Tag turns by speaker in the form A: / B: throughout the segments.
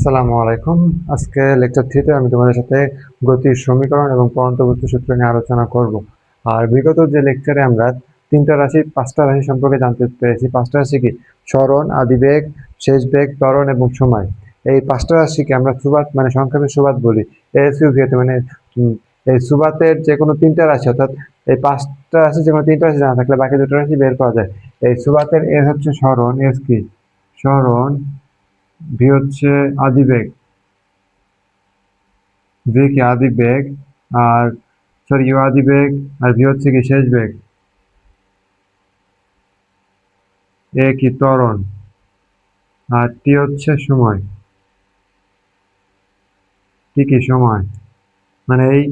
A: আসসালামু আলাইকুম। আজকে লেকচার 3 তে আমি তোমাদের সাথে গতির সমীকরণ এবং পরন্ত বস্তু সূত্র নিয়ে আলোচনা করব। আর বিগত যে লেকচারে আমরা 3টা রাশি 5টা রাশি সম্পর্কে জানতে পেরেছি। 5টা রাশি কি? সরণ, আদিবেগ, শেষ বেগ, ত্বরণ এবং সময়। এই 5টা রাশিকে আমরা সুবাত মানে সংক্ষেপে সুবাত বলি। এসইউভিতে মানে এই সুবাতের যে কোনো 3টা রাশি অর্থাৎ এই 5টা রাশি যে কোনো 3টা রাশি জানা থাকলে বাকি 2টা রাশি বের করা যায়। এই সুবাতের এস হচ্ছে সরণ, এস কি? সরণ, ভি হচ্ছে আদিবেগ, ভি কি আদিবেগ, আর সরি ইউ আদিবেগ, আর ভি হচ্ছে কি শেষ বেগ, এ কি ত্বরণ, আর টি হচ্ছে সময়। টি কি সময়। মানে এই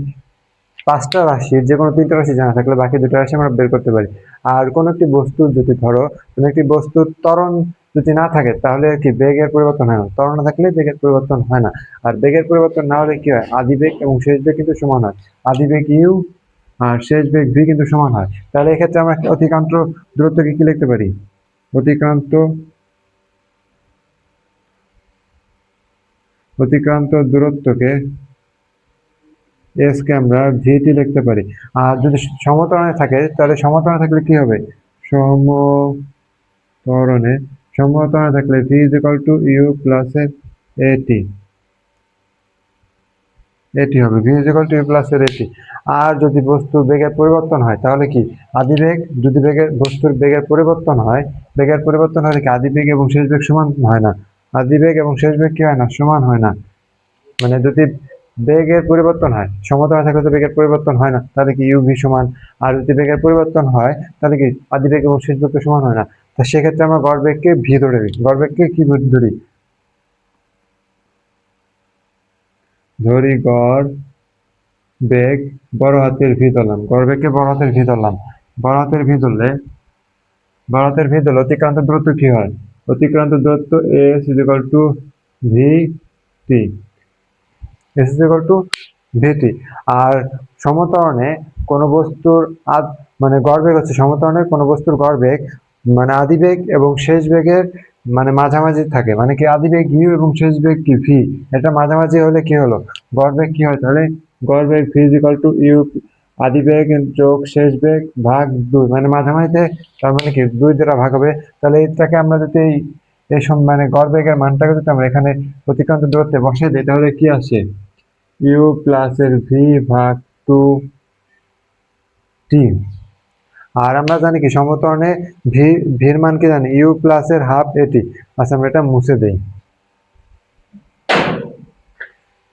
A: 5টা রাশির যে কোনো 3টা রাশি জানা থাকলে বাকি 2টা রাশি আমরা বের করতে পারি। আর কোনো একটি বস্তু যদি ধরো কোনো একটি বস্তুর ত্বরণ যদি না থাকে তাহলে কি বেগের পরিবর্তন হয় না, ত্বরণ না থাকলে বেগের পরিবর্তন হয় না। আর বেগের পরিবর্তন না হলে কি হয়, আদিবেগ এবং শেষ বেগ কিন্তু সমান হয়। আদিবেগ ইউ আর শেষ বেগ ভি কিন্তু সমান হয়। তাহলে এক্ষেত্রে আমরা অতিক্রান্ত দূরত্বকে কি লিখতে পারি? অতিক্রান্ত অতিক্রান্ত দূরত্বকে এস কে আমরা ভিটি লিখতে পারি। আর যদি সমত্বরণে থাকে তাহলে সমত্বরণে থাকলে কি হবে? সমত্বরণে সমত্বরণে থাকলে V is equal to you plus A T. এটি হবে V is equal to you plus A T. আর যদি বস্তুর বেগের পরিবর্তন হয় তাহলে কি আদিবেগ, যদি বস্তুর বেগের পরিবর্তন হয়, বেগের পরিবর্তন হলে কি আদিবেগ এবং শেষ বেগ সমান হয় না। আদিবেগ এবং শেষ বেগ কি হয় না, সমান হয় না। মানে যদি বেগের পরিবর্তন হয়, সমতলে থাকলে তো বেগের পরিবর্তন হয় না, তাহলে কি ইউ ভি সমান। আর যদি বেগের পরিবর্তন হয় তাহলে কি আদিবেগ এবং শেষ বেগ সমান হয় না। তা সেক্ষেত্রে আমরা গড় বেগকে ভি ধরে নিই। গড় বেগকে কি ধরি? ধরি গড় বেগ বড় হাতের ভি ধরলাম। গড় বেগকে বড় হাতের ভি ধরলাম। বড় হাতের ভি ধরলে অতিক্রান্ত দূরত্ব কি হয়? অতিক্রান্ত দূরত্ব S is equal to V T. S is equal to VT. আর সমত্বরণে কোনো বস্তুর মানে গড়বেগ হচ্ছে সমত্বরণে কোনো বস্তুর গড়বেগ মানে আদিবেগ এবং শেষ বেগের মানে মাঝামাঝি থাকে। মানে কি আদিবেগ ইউ এবং শেষ বেগ কি ভি, এটা মাঝামাঝি হলে কি হলো, গড়বেগ কি হয়? তাহলে গড়বেগ V is equal to U আদিবেগ যোগ শেষ বেগ ভাগ 2, মানে মাঝামাঝিতে, তার মানে কি 2 দ্বারা ভাগ হবে। তাহলে এটাকে আমরা যদি এই মানে গড়বেগের মানটাকে যদি আমরা এখানে অতিক্রান্ত দূরত্বে বসিয়ে দিই তাহলে কি আসে? ইউ প্লাস এর ভি ভাগ 2 টি। আর আমরা জানি কি সমত্বরণে ভির মান কি জানি, ইউ প্লাস এর হাফ এটি। আচ্ছা আমরা এটা মুছে দেই,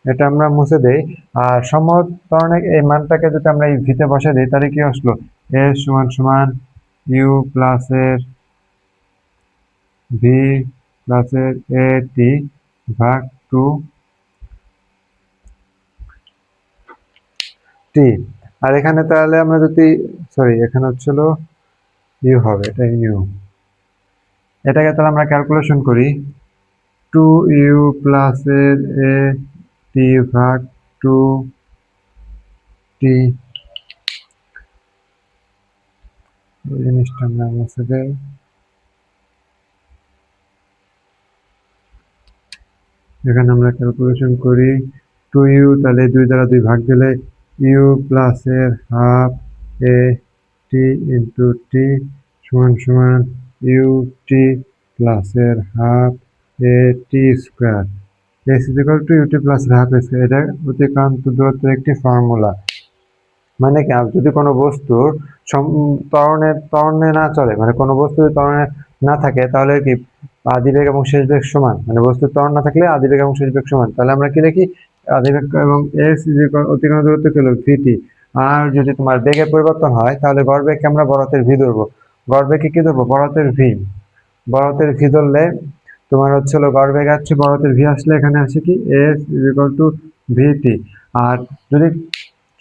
A: এটা আমরা মুছে দেই। আর সমত্বরণে এই মানটাকে যদি আমরা এই ভিতে বসে দিই তাহলে কি আসলো? এস সমান সমান ইউ প্লাস এর ভি প্লাস এর এ টি ভাগ 2 টি। আর এখানে তাহলে আমরা যদি সরি এখানে হচ্ছিল ইউ হবে, এটা ইউ। এটাকে তাহলে আমরা ক্যালকুলেশন করি, 2u প্লাস এর এ টি ভাগ 2t। এই জিনিসটা আমরা মুছে দেই। এখানে আমরা ক্যালকুলেশন করি 2u, তাহলে 2 দ্বারা 2 ভাগ দিলে u প্লাস এর হাফ এ টি ইন্টু টি সমান সমান ইউ টি প্লাস এর half A T square. S is equal to UT plus half square. এটা অতিক্রান্ত দূরত্বের একটি ফর্মুলা। মানে কি যদি কোনো বস্তুর ত্বরণে না চলে, মানে কোনো বস্তু যদি ত্বরণে না থাকে তাহলে কি আদিবেগ এবং শেষ বেগ সমান। মানে বস্তুর ত্বরণ না থাকলে আদিবেগ এবং শেষ বেগ সমান। তাহলে আমরা কি লিখি? আদিবেগ এবং এস অতিক্রান্ত দূরত্ব কি হলো ভিটি। আর যদি তোমার বেগের পরিবর্তন হয় তাহলে গড় বেগকে আমরা বড় হাতের ভি ধরবো। গড় বেগকে কি ধরবো? বড় হাতের ভি। বড় হাতের ভি ধরলে তোমার হচ্ছিল গড় বেগ আসছে বড় হাতের ভি, আসলে এখানে আসে কি s is equal to VT. আর যদি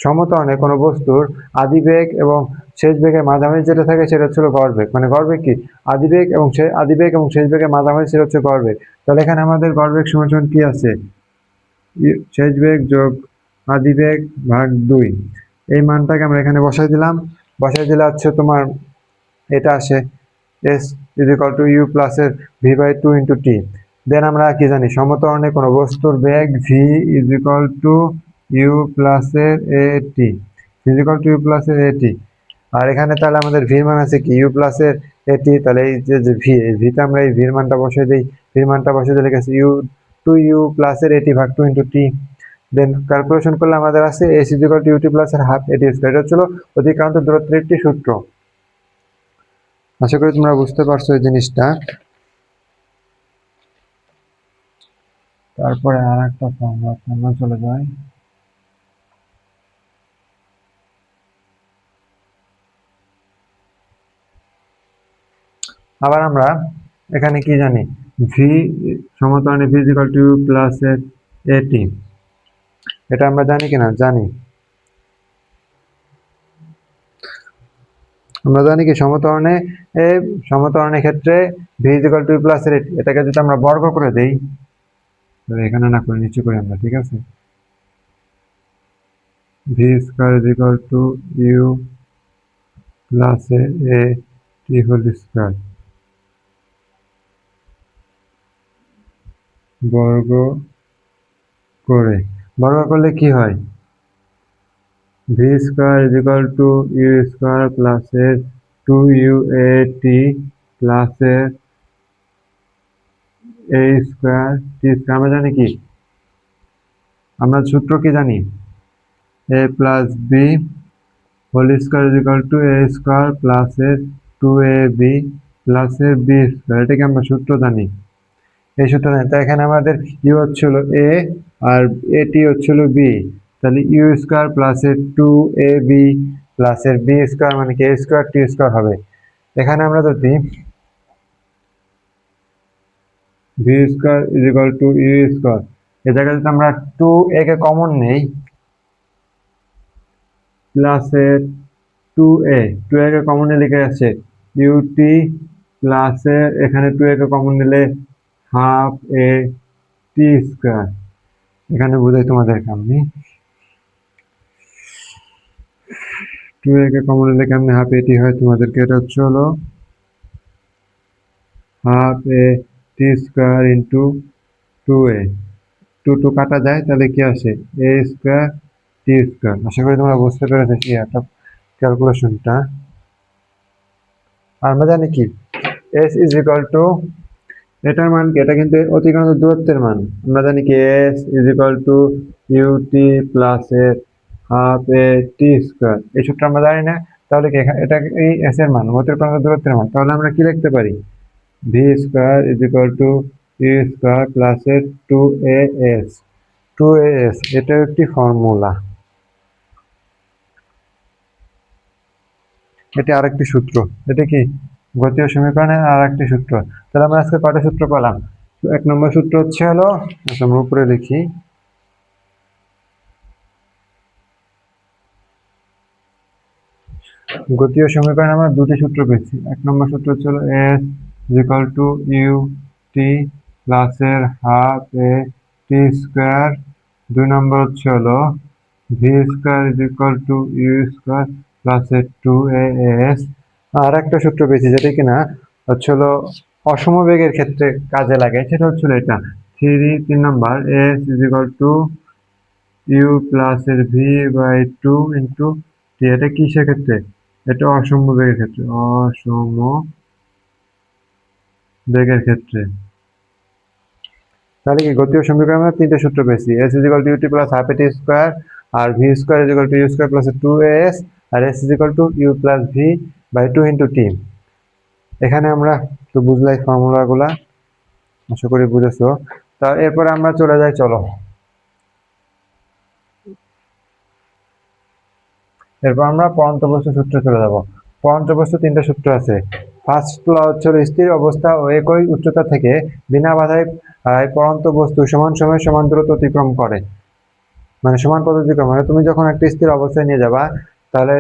A: সমত্বরণে কোনো বস্তুর আদিবেগ এবং শেষ বেগের মাঝামাঝি যেটা থাকে সেটা হচ্ছিল গড়বেগ। মানে গড়বেগ কি আদিবেগ এবং শেষ বেগের মাঝামাঝি সেটা হচ্ছে গড়বেগ। তাহলে এখানে আমাদের গড়বেগ সমান সমান কি আছে? শেষ বেগ যোগ আদিবেগ ভাগ 2। এই মানটাকে আমরা এখানে বসাই দিলাম। বসাই দিলে হচ্ছে তোমার এটা আসে S is equal to you plus এর V by 2 into T. Then আমরা কি জানি, সমত্বরণে কোনো বস্তুর বেগ V is equal to you plus এর এ T, is equal to you plus এর এ টি। আর এখানে তাহলে আমাদের ভির মান আছে কি ইউ প্লাস এর এটি, তাহলে এই যে ভি, এই ভিতে আমরা এই ভির মানটা বসিয়ে দিই, ভির মানটা বসিয়ে দিলে গেছে ইউ টু ইউ প্লাস এর এটি ভাগ two into T. Then calculation করলে আমাদের আছে S is equal to UT plus এর হাফ এটি স্কয়ার। এটা হচ্ছিল অধিকান্ত দূরত্বের একটি সূত্র। আশা করি তোমরা বুঝতে পারছো এই জিনিসটা। তারপরে আর একটা ফর্মুলা চলে যায়। আবার আমরা এখানে কি জানি, ভি সমত্বরণে V is equal to you plus এর এটি, এটা আমরা জানি কিনা, জানি। আমরা জানি কি সমত্বরণের ক্ষেত্রে V is equal to you plus এর এটি, এটাকে যদি আমরা বর্গ করে দেই, এখানে না করে নিচে করি আমরা, ঠিক আছে। V square is equal to you plus A T whole square বর্গ করলে কি হয়, V square is equal to you square plus এর two U A T plus এর এ স্কয়ার টি স্কয়ার। আমরা জানি কি, আমরা সূত্র কি জানি, A plus B whole square is equal to A square plus এর টু এ বি প্লাস এর বি স্কয়ার। এটাকে আমরা সূত্র জানি, এই সূত্র জানি। তাই এখানে আমাদের ইউ হচ্ছিল এ আর এটি হচ্ছিল বি, তাহলে ইউ স্কয়ার প্লাস এর টু এ বি প্লাস এর বি স্কয়ার মানে কি এ স্কয়ার টি স্কয়ার হবে। এখানে আমরা যদি v square is equal to you square, এই জায়গায় যদি আমরা টু এ কে কমন নেই, প্লাস এর টু এ কে কমন নিয়ে লিখে আছে ইউটি প্লাস এর, এখানে টু এ কে কমন নিলে হাফ এ টি স্কয়ার। এখানে বুঝাই তোমাদেরকে আমি, টু এ কে কমন নিলে কেমনে হাফ এটি হয়, তোমাদেরকে এটা হচ্ছে হলো হাফ এ টি স্কয়ার ইন্টু টু এ, টু কাটা যায় তাহলে কি আসে এ স্কয়ার টি স্কয়ার। আশা করি তোমরা বুঝতে পেরেছো কি একটা ক্যালকুলেশনটা। আর আমরা জানি কি এস ইজ ইকুয়াল টু, এটার মান কি, এটা কিন্তু অতিক্রান্ত দূরত্বের মান। আমরা জানি কি s is equal to UT plus এর হাফ এ টি স্কয়ার, এই সূত্র আমরা জানি না। তাহলে কি এটা এই এস এর মান অতিক্রান্ত দূরত্বের মান, তাহলে আমরা কি লিখতে পারি, v square is equal to you square plus এর টু এ এস, এটা একটি ফর্মুলা, এটি আরেকটি সূত্র। এটা কি গতীয় সমীকরণের আরেকটি সূত্র। তাহলে আমরা আজকে কয়টা সূত্র পেলাম, এক নম্বর সূত্র হচ্ছে হলো, আমরা উপরে লিখি, গতীয় সমীকরণে আমরা দুটি সূত্র পেয়েছি। এক নম্বর সূত্র হচ্ছে হলো s equal to U T plus এর হাফ এ টি স্কয়ার। দুই নম্বর হচ্ছে হলো v square is equal to you square plus এর টু এ এস। আর একটা সূত্র পেয়েছি যেটা কিনা হচ্ছে হলো অসমবেগের ক্ষেত্রে কাজে লাগে, সেটা হচ্ছিল এটা তিন নম্বর S is equal to you plus এর V by two into T. এটা কিসের ক্ষেত্রে, এটা অসম বেগের ক্ষেত্রে, বেগের ক্ষেত্রে। তাহলে কি গতীয় সমীকরণে আমরা তিনটে সূত্র পেয়েছি, S is equal to UT plus half এটি স্কয়ার, আর V square is equal to you square plus two S, আর S is equal to you plus V by two into T. এখানে আমরা তো বুঝলাই ফর্মুলাগুলা, আশা করি বুঝেছো। তা এরপরে আমরা চলে যাই, চলো এরপর আমরা পরন্ত বস্তু সূত্রে চলে যাব। পরন্ত বস্তু তিনটা সূত্র আছে। ফার্স্ট ল হচ্ছে স্থির অবস্থা ও একই উচ্চতা থেকে বিনা বাধায় পরন্ত বস্তু সমান সময় সমান দূরত্ব অতিক্রম করে, মানে সমান পথ অতিক্রম। মানে তুমি যখন একটা স্থির অবস্থায় নিয়ে যাবা, তাহলে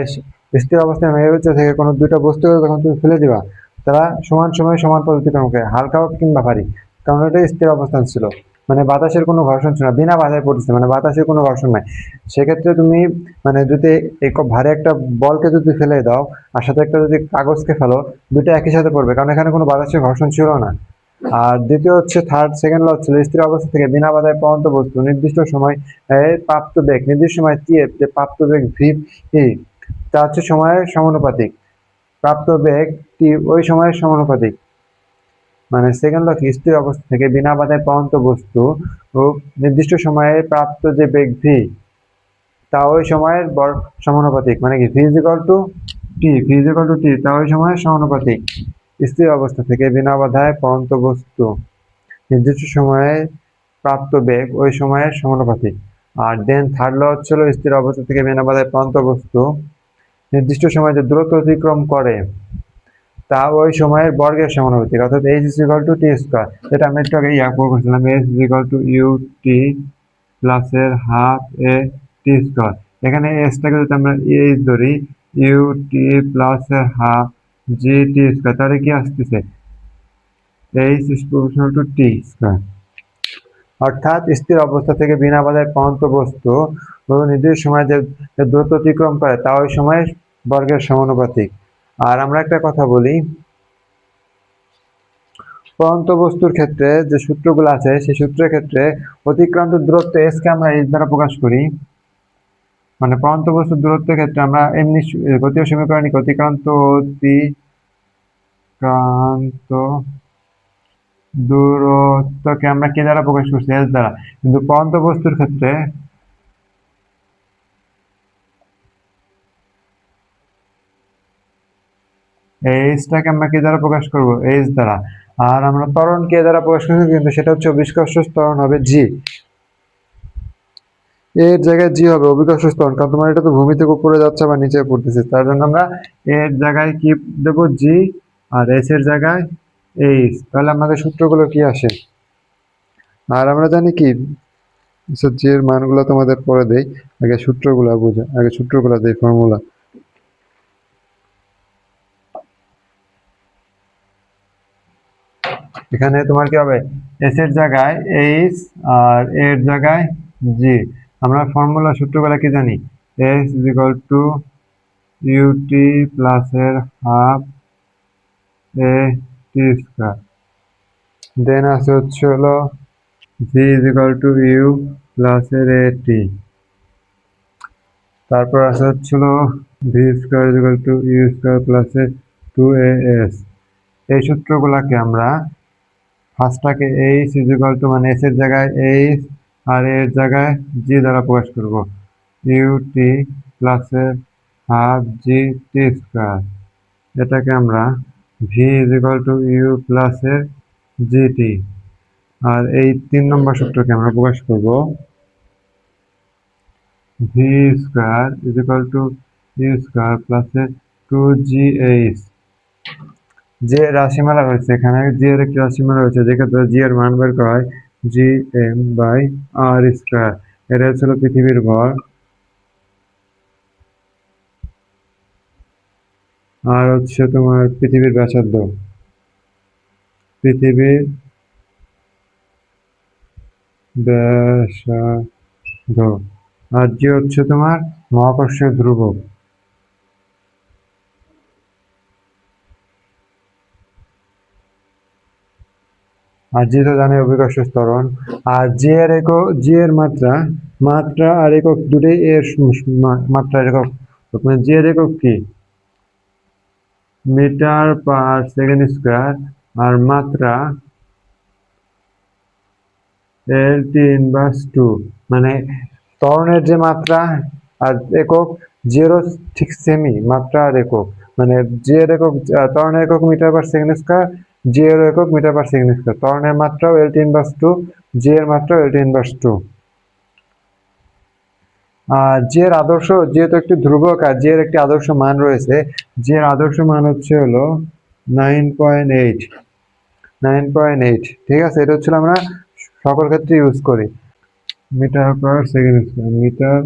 A: স্থির অবস্থায় মেয়ের উচ্চতা থেকে কোনো দুইটা বস্তু যখন তুমি ফেলে দিবা, তারা সমান সময় সমান পথ অতিক্রম করে, হালকা হোক কিংবা ভারী, কারণ এটা স্থির অবস্থান ছিল, মানে বাতাসের কোনো ঘর্ষণ ছিল না, বিনা বাধায় পড়তেছে, মানে বাতাসের কোনো ঘর্ষণ নাই। সেক্ষেত্রে তুমি মানে যদি ভারী একটা বলকে যদি ফেলে দাও আর সাথে একটা যদি কাগজকে ফেলো, দুটো একই সাথে পড়বে, কারণ এখানে কোনো বাতাসের ঘর্ষণ ছিল না। আর দ্বিতীয় হচ্ছে সেকেন্ড ল হচ্ছিল স্থির অবস্থা থেকে বিনা বাধায় পড়ন্ত বস্তু নির্দিষ্ট সময় প্রাপ্ত বেগ, নির্দিষ্ট সময় টি এর যে প্রাপ্ত বেগ ভি তা হচ্ছে সময়ের সমানুপাতিক। প্রাপ্ত বেগ টি ওই সময়ের সমানুপাতিক। মানে সেকেন্ড ল কি, স্থির অবস্থা থেকে বিনা বাধায় পড়ন্ত বস্তু ও নির্দিষ্ট সময়ে প্রাপ্ত যে বেগ ভি তা ওই সময়ের সমানুপাতিক। মানে কি, ভি ইজ ইকুয়াল টু টি তা ওই সময়ের সমানুপাতিক। স্থির অবস্থা থেকে বিনা বাধায় পড়ন্ত বস্তু নির্দিষ্ট সময়ে প্রাপ্ত বেগ ওই সময়ের সমানুপাতিক। আর দেন থার্ড ল হচ্ছিল স্থির অবস্থা থেকে বিনা বাধায় পড়ন্ত বস্তু নির্দিষ্ট সময়ে যে দূরত্ব অতিক্রম করে তা ওই সময়ের বর্গের সমানুপাতিক, অর্থাৎ H is equal two T square. যেটা আমি একটু আগে করছিলাম, H is equal to U T plus এর হাফ এ টি স্কোয়ার। এখানে এসটাকে যদি আমরা এইচ ধরি, ইউ টি প্লাস এর হাফ জি টি স্কোয়ার, তাহলে কি আসতেছে, H is proportional to T square. অর্থাৎ স্থির অবস্থা থেকে বিনা বাধায় পড়ন্ত বস্তু নির্দিষ্ট সময় যে দূরত্ব অতিক্রম করে তা ওই সময়ের বর্গের সমানুপাতিক। আর আমরা একটা কথা বলি, পড়ন্ত বস্তুর ক্ষেত্রে যে সূত্রগুলো আছে সেই সূত্রের ক্ষেত্রে অতিক্রান্ত দূরত্ব এস কে আমরা এইচ দ্বারা প্রকাশ করি। মানে পড়ন্ত বস্তুর দূরত্বের ক্ষেত্রে আমরা এমনি গতীয় সমীকরণে অতিক্রান্ত দূরত্বকে আমরা কে দ্বারা প্রকাশ করছি, এস দ্বারা। কিন্তু পড়ন্ত বস্তুর ক্ষেত্রে এইচটাকে আমরা কি দ্বারা প্রকাশ করব, এইচ দ্বারা। আর আমরা ত্বরণ কে দ্বারা প্রকাশ করছি, কিন্তু সেটা হচ্ছে অভিকর্ষ ত্বরণ হবে জি। এর জায়গায় জি হবে অভিকর্ষ ত্বরণ, কারণ তোমার এটা তো ভূমি থেকে উপরে যাচ্ছে বা নিচে পড়তেছে, তার জন্য আমরা এর জায়গায় কি দেবো, জি। আর এস এর জায়গায় এইচ। তাহলে আমাদের সূত্রগুলো কি আসে, আর আমরা জানি কি, জি এর মানগুলো তোমাদের পরে দেই, আগে সূত্রগুলো বুঝো, আগে সূত্রগুলো দেই, ফর্মুলা। এখানে তোমার কি হবে, এস এর জায়গায় এইচ আর এর জায়গায় জি। আমরা ফর্মুলা সূত্রগুলো কি জানি, s is equal to UT plus এর হাফ এ টি স্কয়ার। দেন আছে হচ্ছে হলো V is equal to you plus এর এ টি। তারপর আছে হচ্ছিল v square is equal to you square plus এর টু এ এস। এই সূত্রগুলাকে আমরা ফার্স্টটাকে এইচ ইজ ইকুয়াল টু, মানে এস এর জায়গায় এইচ আর এর জায়গায় জি দ্বারা প্রকাশ করব, ইউ টি প্লাস এর হাফ জি টি স্কয়ার। এটাকে আমরা v is equal to you plus এর জিটি। আর এই 3 নম্বর সূত্রকে আমরা প্রকাশ করব v square is equal to you square plus এর টু জি এইচ। যে রাশিমালা রয়েছে এখানে, জি এর একটি রাশিমালা রয়েছে, যেক্ষেত্রে জি এর মান বের করা হয় g m by r square. এটা হচ্ছিল পৃথিবীর ভর, আর হচ্ছে তোমার পৃথিবীর ব্যাসার্ধ, পৃথিবীর ব্যাসার্ধ। আর জি হচ্ছে তোমার মহাকর্ষীয় ধ্রুবক। আর জি তো জানে অভিকর্ষ ত্বরণ। আর জি এর একক, জি এর মাত্রা, মাত্রা আর একক দুটোই এর মাত্রার একক। মানে জি এর একক কি, মিটার পার সেকেন্ড স্কয়ার। আর মাত্রা এল টি ইনভার্স টু। মানে ত্বরণের যে মাত্রা আর একক, জিরো ঠিক সেমি মাত্রা আর একক। মানে জি এর একক, ত্বরণের একক মিটার পার সেকেন্ড স্কয়ার, জি এর একক মিটার পার সেকেন্ড স্কয়ার। ত্বরণের মাত্রাও এল টি ইনভার্স টু, জি এর মাত্রাও এল টি ইনভার্স টু। আর জি এর আদর্শ, যেহেতু একটি ধ্রুবক আর জি এর একটি আদর্শ মান রয়েছে, জি এর আদর্শ মান হচ্ছে হলো 9.8। 9.8, ঠিক আছে। এটা হচ্ছিল আমরা সকল ক্ষেত্রে ইউজ করি, metre per second square, metre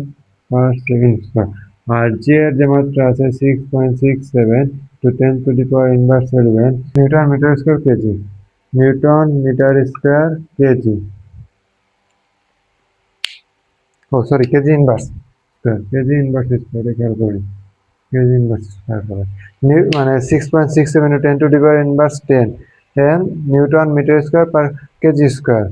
A: per second square. আর জি এর যে মাত্রা আছে 6.67 to 10 to the power inverse 11 newton metre square kg, newton metre square kg. Oh sorry, kg inverse square, kg inverse square, খেয়াল করি, kg inverse square করে মানে 6.67 10 to the power inverse 10। 10 newton metre square per kg square.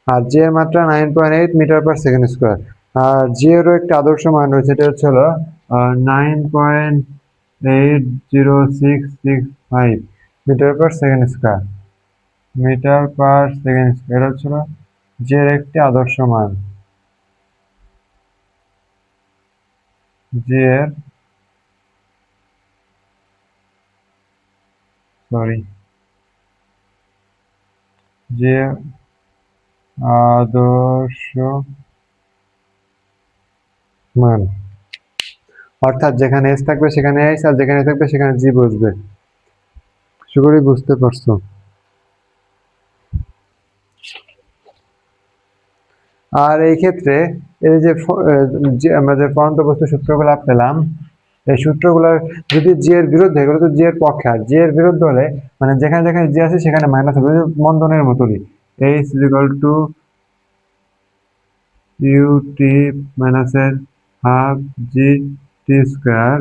A: আর G এর মাত্রা 9.8 metre per second square. আর G এরও একটা আদর্শ মান রয়েছে, এটা হচ্ছে হলো 9.80665 metre per second square. Metre per second square এটা হচ্ছে জি এর একটি আদর্শ মান। জি এর যে আদর্শ মান, অর্থাৎ যেখানে এস থাকবে সেখানে এস, আর যেখানে থাকবে সেখানে জি বসবে। আশা করি বুঝতে পারছো। আর এই ক্ষেত্রে এই যে আমরা যে পরন্ত বস্তু সূত্রগুলো পেলাম, এই সূত্রগুলোর যদি জি এর বিরুদ্ধে, এগুলো তো জি এর পক্ষে, আর জি এর বিরুদ্ধে হলে মানে যেখানে যেখানে জি আছে সেখানে মাইনাস হবে, বন্ধনের মতনই। H equal to you T মাইনাসের হাফ জি টি স্কোয়ার,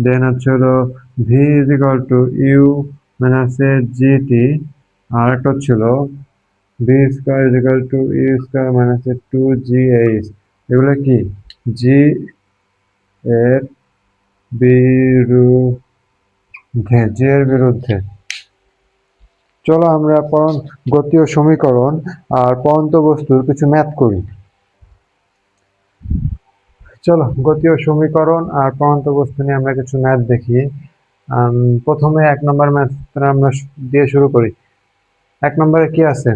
A: দেন হচ্ছে হলো V is equal to U মাইনাসের জি টি, আর একটা হচ্ছিল V square is equal to you square মাইনাসের টু জি এইচ। এগুলো কি জি এর বিরুদ্ধে, জি এর বিরুদ্ধে। চলো আমরা গতীয় সমীকরণ আর পরন্ত বস্তুর কিছু ম্যাথ করি। চলো গতীয় সমীকরণ আর পরন্ত বস্তু নিয়ে আমরা কিছু ম্যাথ দেখি। প্রথমে 1 নম্বর ম্যাথটা আমরা দিয়ে শুরু করি। 1 নম্বরে কি আছে?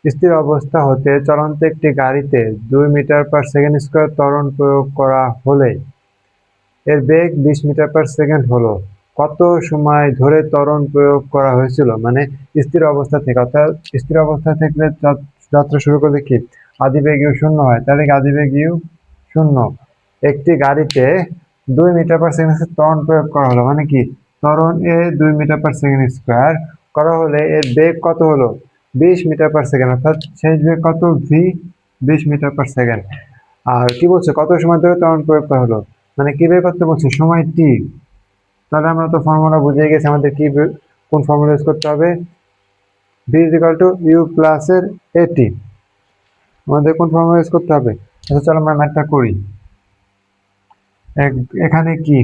A: স্থির অবস্থা হতে চলন্ত একটি গাড়িতে 2 মিটার পার সেকেন্ড স্কোয়ার ত্বরণ প্রয়োগ করা হলে এর বেগ 20 মিটার পার সেকেন্ড হলো। কত সময় ধরে ত্বরণ প্রয়োগ করা হয়েছিল? মানে স্থির অবস্থা থেকে, অর্থাৎ স্থির অবস্থা থেকে যাত্রা শুরু করলে কি আদিবেগ ইউ শূন্য হয়, তাহলে কি আদিবেগ ইউ শূন্য। একটি গাড়িতে 2 মিটার পার সেকেন্ড ত্বরণ প্রয়োগ করা হলো, মানে কি ত্বরণ এ 2 মিটার পার সেকেন্ড স্কোয়ার করা হলে এর বেগ কত হলো? 20 মিটার পার সেকেন্ড, অর্থাৎ শেষ বেগ কত? V 20 metre per second. আর কি বলছে কত সময় ধরে ত্বরণ প্রয়োগ করা হলো, মানে কি বের করতে বলছে? সময় টি। তাহলে আমরা তো ফর্মুলা বুঝে গেছি, আমাদের কি কোন ফর্মুলা ইউজ করতে হবে? V is equal to you plus এর এটি, আমাদের কোন ফর্মুলা ইউজ করতে হবে? আচ্ছা চলো আমরা ম্যাথটা করি। এখানে কি,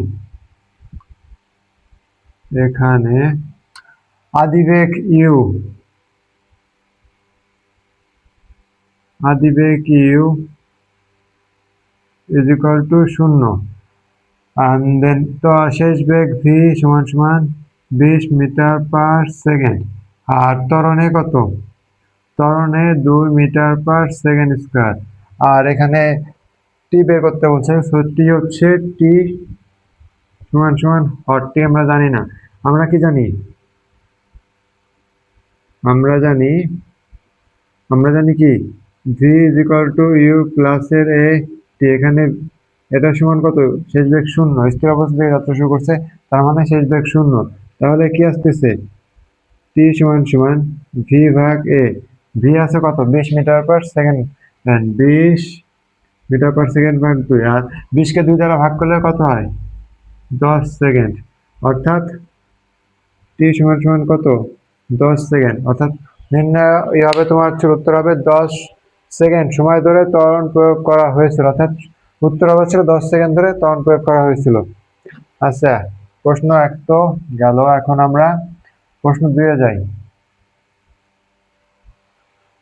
A: এখানে আদিবেগ ইউ, আদিবেগ ইউ ইজ ইকুয়াল টু শূন্য, and then তো শেষ বেগ ভি সমান সমান 20 মিটার পার সেকেন্ড। আর ত্বরণে কত? ত্বরণে 2 মিটার পার সেকেন্ড স্কোয়ার। আর এখানে টি বের করতে বলছে, সো টি হচ্ছে টি সমান সমান হট টি আমরা জানি না। আমরা কি জানি? আমরা জানি কি v is equal to you plus এর এ টি। এখানে এটা সমান কত? শেষ বেগ শূন্য, স্থির অবস্থা থেকে যাত্রা শুরু করছে, তার মানে শেষ বেগ শূন্য। তাহলে কি আসতেছে? টি সমান সমান ভি ভাগ এ। ভি আছে কত? 20 metre per second, 20 metre per second ভাগ 2, আর 20 কে 2 দ্বারা ভাগ করলে কত হয়? 10 সেকেন্ড। অর্থাৎ টি সমান সমান কত? 10 সেকেন্ড। অর্থাৎ নির্ণয় হবে, তোমার উত্তর হবে 10 সেকেন্ড সময় ধরে ত্বরণ প্রয়োগ করা হয়েছিল, অর্থাৎ উত্তর হবে ছিল 10 সেকেন্ড ধরে ত্বরণ প্রয়োগ করা হয়েছিল। আচ্ছা, প্রশ্ন 1 তো গেল, এখন আমরা প্রশ্ন 2 এ যাই।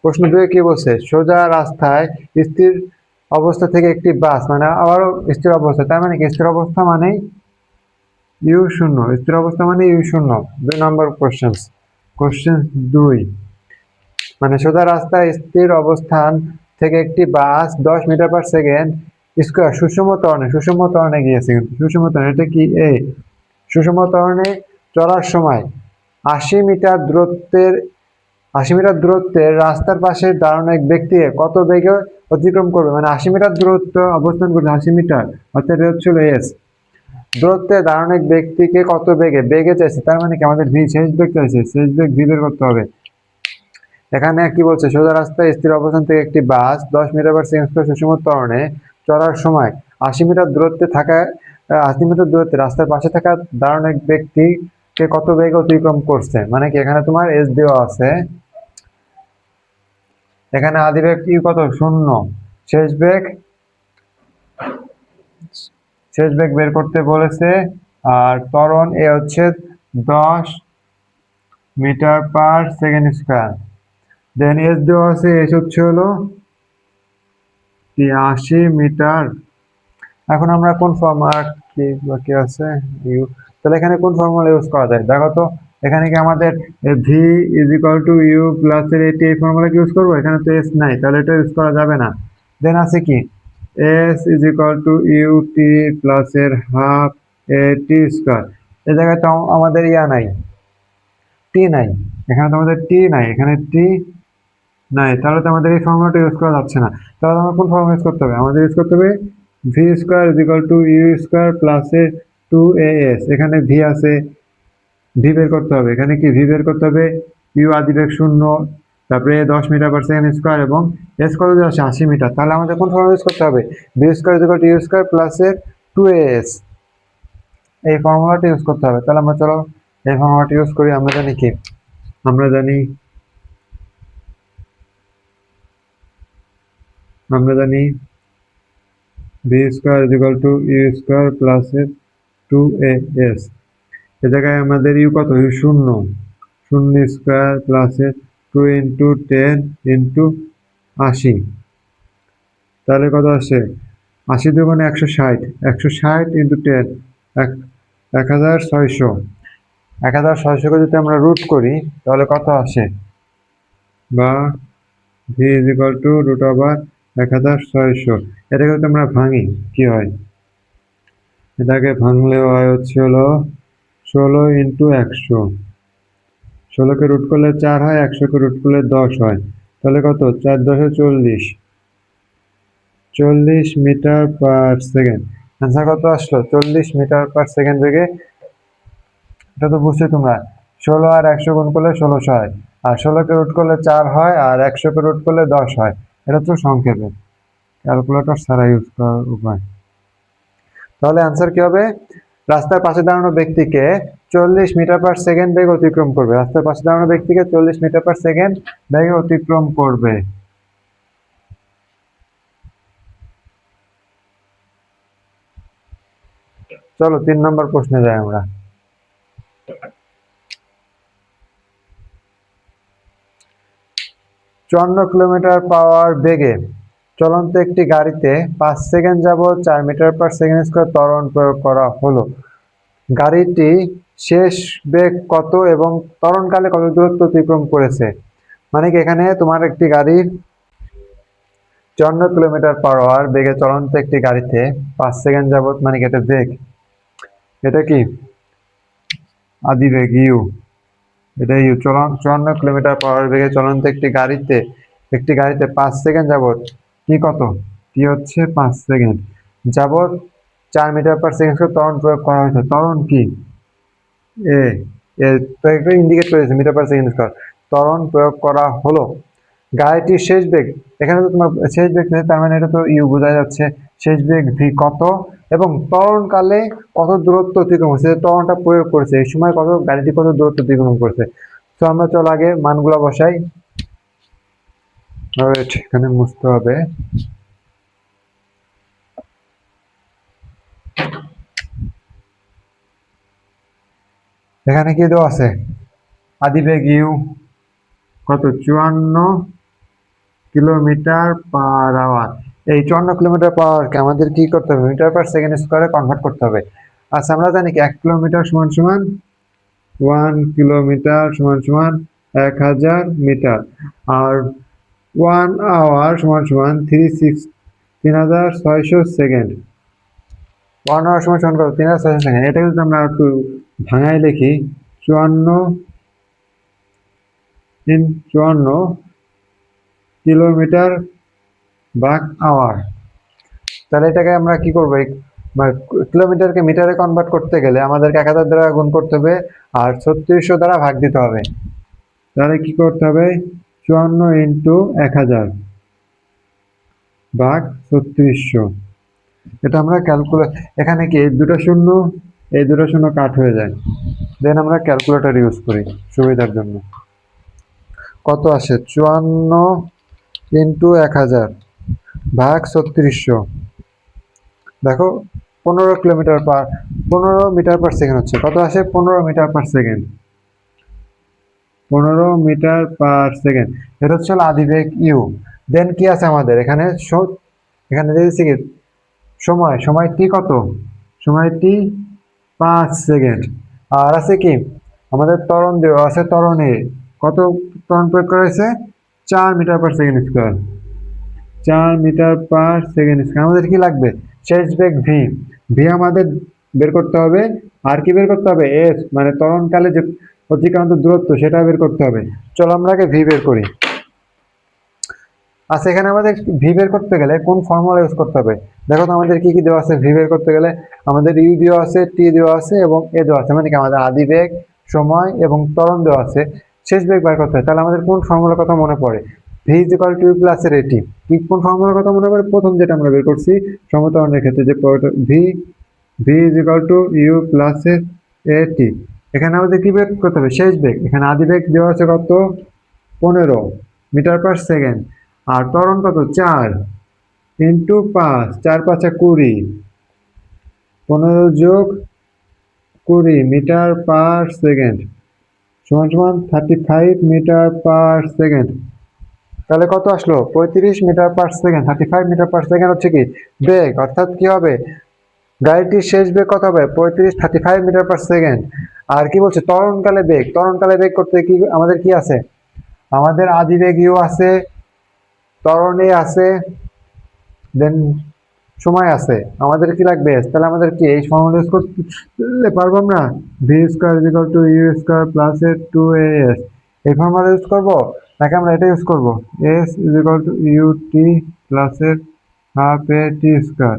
A: প্রশ্ন 2 কি বলছে? সোজা রাস্তায় স্থির অবস্থা থেকে একটি বাস, মানে আবারও স্থির অবস্থা, তার মানে কি স্থির অবস্থা মানেই ইউ শূন্য, স্থির অবস্থা মানে ইউ শূন্য। 2 নম্বর কোশ্চেন। কোশ্চেন 2, মানে সোজা রাস্তায় স্থির অবস্থান থেকে একটি বাস 10 মিটার পার সেকেন্ড স্কোয়ার সুষম ত্বরণে গিয়েছে। কিন্তু সুষম ত্বরণ এটা কি? এ সুষম ত্বরণে চলার সময় 80 মিটার দূরত্বের রাস্তার পাশে দাঁড়ানো এক ব্যক্তি কত বেগে অতিক্রম করবে? মানে 80 মিটার দূরত্ব অবস্থান করবে, 80 মিটার, অর্থাৎ এটা হচ্ছিল এস। দূরত্বে দাঁড়ানো এক ব্যক্তিকে কত বেগে চাইছে, তার মানে কি আমাদের ভি শেষ বেগ চাইছে, শেষ বেগ ভি বের করতে হবে। এখানে কি বলছে? সোজা রাস্তায় স্থির অবস্থান থেকে একটি বাস 10 মিটার পার সেকেন্ড সুষম ত্বরণে চলার সময় 80 মিটার দূরত্বে রাস্তার পাশে থাকা দাঁড়ানো এক ব্যক্তি কে কত বেগে অতিক্রম করছে, মানে কি এখানে তোমার এস দেওয়া আছে, এখানে আদিবেগ ইউ কত 0, শেষ বেগ বের করতে বলেছে। আর ত্বরণ এ হচ্ছে 10 মিটার পার সেকেন্ড স্কয়ার। দেন এস দেওয়া আছে, এস হচ্ছে হলো 80 মিটার। এখন আমরা কোন ফর্মুলা কি বাকি আছে, ইউ, তাহলে এখানে কোন ফর্মুলা ইউজ করা যায় দেখো তো। এখানে কি আমাদের v is equal to you plus এর এটি, এই ফর্মুলা ইউজ করবো? এখানে তো এস নাই, তাহলে এটা ইউজ করা যাবে না। দেন আছে কি s is equal to U T plus এর হাফ এ টি স্কয়ার। এই জায়গায় তো আমাদের ইয়া নাই, টি নাই, এখানে তো আমাদের টি নাই, এখানে টি নাই, তাহলে তো আমাদের এই ফর্মুলাটা ইউজ করা যাচ্ছে না। তাহলে আমরা কোন ফর্মুলা ইউজ করতে হবে? আমাদের ইউজ করতে হবে v square is equal to you square plus a 2as। এখানে ভি আছে, ভি বের করতে হবে। এখানে কি ভি বের করতে হবে? ইউ আদিবেগ 0, তারপরে 10 মিটার পার সেকেন্ড স্কয়ার এবং এস কত আসে 80 মিটার। তাহলে আমাদের কোন ফর্মুলা ইউজ করতে হবে? V square is equal to you square plus এর 2as, এই ফর্মুলাটা ইউজ করতে হবে। তাহলে আমরা চলো এই ফর্মুলাটা ইউজ করি। আমরা জানি কি, আমরা জানি v square is equal to you square plus এর 2as। এ জায়গায় আমাদের ইউ কত? ইউ 0, 0 স্কয়ার প্লাস এর 2 ইন্টু 10 ইন্টু 80। তাহলে কত আসে? 80 দুগুণে 160, 160 ইন্টু 10, 1600। 1600কে যদি আমরা রুট করি তাহলে কত আসে? বা v is equal to root over 1600। এটাকে যদি আমরা ভাঙি কি হয়? এটাকে ভাঙলে হয় হচ্ছে হলো 16 ইন্টু 100। 16কে রুট করলে 4 হয়, 100কে রুট করলে 10 হয়। তাহলে কত? 4 10 40, 40 মিটার পার সেকেন্ড। অ্যান্সার কত আসলো? 40 মিটার পার সেকেন্ড বেগে। এটা তো বুঝছো তোমরা, 16 আর 100 গুণ করলে 1600 হয়, আর 16কে রুট করলে 4 হয়, আর 100কে রুট করলে 10 হয়। এটা তো সংক্ষেপে ক্যালকুলেটর ছাড়া ইউজ করার উপায়। তাহলে অ্যান্সার কি হবে? রাস্তার পাশে দাঁড়ানো ব্যক্তিকে 40 মিটার পার সেকেন্ড বেগে অতিক্রম করবে। রাস্তার পাশে দাঁড়ানো ব্যক্তিকে 40 মিটার পার সেকেন্ড বেগে অতিক্রম করবে। চলো 3 নম্বর প্রশ্নে যাই আমরা। 54 কিলোমিটার পাওয়ার বেগে চলন্ত একটি গাড়িতে 5 সেকেন্ড যাবত 4 মিটার পার সেকেন্ড স্কয়ার ত্বরণ প্রয়োগ করা হলো। গাড়িটি শেষ বেগ কত এবং ত্বরণকালে কত দূরত্ব অতিক্রম করেছে? মানে কি এখানে তোমার একটি গাড়ির 54 কিলোমিটার পার আওয়ার বেগে চলন্ত একটি গাড়িতে 5 সেকেন্ড যাবত, মানে কি এটা বেগ, এটা কি আদিবেগ ইউ, এটা ইউ। 54 কিলোমিটার পার আওয়ার বেগে চলন্ত একটি গাড়িতে 5 সেকেন্ড যাবত কি কত? কি হচ্ছে 5 সেকেন্ড যাবত 4 মিটার পার সেকেন্ড ত্বরণ প্রয়োগ করা হয়েছে। ত্বরণ কি? এ তো একটু ইন্ডিকেট করেছে মিটার পার সেকেন্ড স্কয়ার। ত্বরণ প্রয়োগ করা হলো। গাড়িটির শেষ বেগ, এখানে তো তোমার শেষ বেগ নেই, তার মানে এটা তো ইউ বোঝা যাচ্ছে। শেষ বেগ ভি কত এবং ত্বরণকালে কত দূরত্ব অতিক্রম করছে, ত্বরণটা প্রয়োগ করেছে এই সময় কত, গাড়িটি কত দূরত্ব অতিক্রম করছে। তো আমরা চল আগে মানগুলো বসাই। এখানে মুছতে হবে। এখানে কি দেওয়া আছে? আদিবেগ ইউ কত? 54 কিলোমিটার পার আওয়ার। এই 54 কিলোমিটার পার আওয়ারকে আমাদের কি করতে হবে? মিটার পার সেকেন্ড স্কয়ারে কনভার্ট করতে হবে। আচ্ছা, আমরা জানি কি 1 কিলোমিটার সমান সমান 1 কিলোমিটার সমান সমান 1000 মিটার, আর 1 আওয়ার সমান সমান 3600 সেকেন্ড। 1 আওয়ার সমান সমান কত? 3600 সেকেন্ড। এটা যদি আমরা একটু ভাঙায় লিখি, 54 কিলোমিটার বাই আওয়ার। তাহলে এটাকে আমরা কি করবো? কিলোমিটারকে মিটারে কনভার্ট করতে গেলে আমাদেরকে 1000 দ্বারা গুণ করতে হবে আর 3600 দ্বারা ভাগ দিতে হবে। তাহলে কি করতে হবে? 54 ইন্টু 1000 ভাগ 3600। এটা আমরা ক্যালকুলেট, এখানে কি এই দুটো শূন্য কাট হয়ে যায়, দেন আমরা ক্যালকুলেটর ইউজ করি সুবিধার জন্য। কত আসে? 54 ইন্টু 1000 ভাগ 3600। দেখো 15 মিটার পার সেকেন্ড হচ্ছে। কত আসে? 15 metre per second. 15 metre per second. এটা হচ্ছে আদিবেগ ইউ। দেন কি আছে আমাদের এখানে? এখানে দিয়েছি কি সময় টি কত? সময় টি 5 সেকেন্ড। আর আছে কি আমাদের ত্বরণ দেওয়া আছে, ত্বরণে কত ত্বরণ প্রয়োগ করা হয়েছে? 4 metre per second square. 4 metre per second square. আমাদের কি লাগবে? শেষ বেগ ভি। ভি আমাদের বের করতে হবে। আর কি বের করতে হবে? এস, মানে ত্বরণকালে যে অতিক্রান্ত দূরত্ব সেটা বের করতে হবে। চলো আমরা আগে ভি বের করি। আচ্ছা, এখানে আমাদের ভি বের করতে গেলে কোন ফর্মুলা ইউজ করতে হবে? দেখো তো আমাদের কি কি দেওয়া আছে ভি বের করতে গেলে। আমাদের ইউ দেওয়া আছে, টি দেওয়া আছে এবং এ দেওয়া আছে, মানে কি আমাদের আদি বেগ, সময় এবং ত্বরণ দেওয়া আছে। শেষ বেগ বের করতে হয়। তাহলে আমাদের কোন ফর্মুলার কথা মনে পড়ে? V is equal to you plus এর এটি। কি কোন ফর্মুলার কথা মনে পড়ে? প্রথম যেটা আমরা বের করছি সমত্বরণের ক্ষেত্রে, যে v v is equal to you plus এর এটি। এখানে আমাদের কি বের করতে হবে? শেষ বেগ। এখানে আদি বেগ দেওয়া আছে কত? 15 মিটার পার সেকেন্ড। আর ত্বরণ কত? 4 ইন্টু 5, 4 5 20, 15 যোগ 20 মিটার পার সেকেন্ড সমান সমান 35 মিটার পার সেকেন্ড। তাহলে কত আসলো? 35 metre per second. 35 metre per second হচ্ছে কি বেগ, অর্থাৎ কি হবে? গাড়িটির শেষ বেগ কত হবে? 35 মিটার পার সেকেন্ড। আর কি বলছে? ত্বরণকালে বেগ। ত্বরণকালে বেগ করতে কি আমাদের কি আছে? আমাদের আদি বেগ ইউ আছে, ত্বরণে আছে, দেন সময় আছে। আমাদের কি লাগবে? তাহলে আমাদের কি এই ফর্মুলা ইউজ করতে পারবো আমরা? V square is equal to you square plus এর 2as। এই ফর্মুলা ইউজ করবো নাকি আমরা এটা ইউজ করবো? S is equal to U T plus এর হাফ এ টি স্কোয়ার।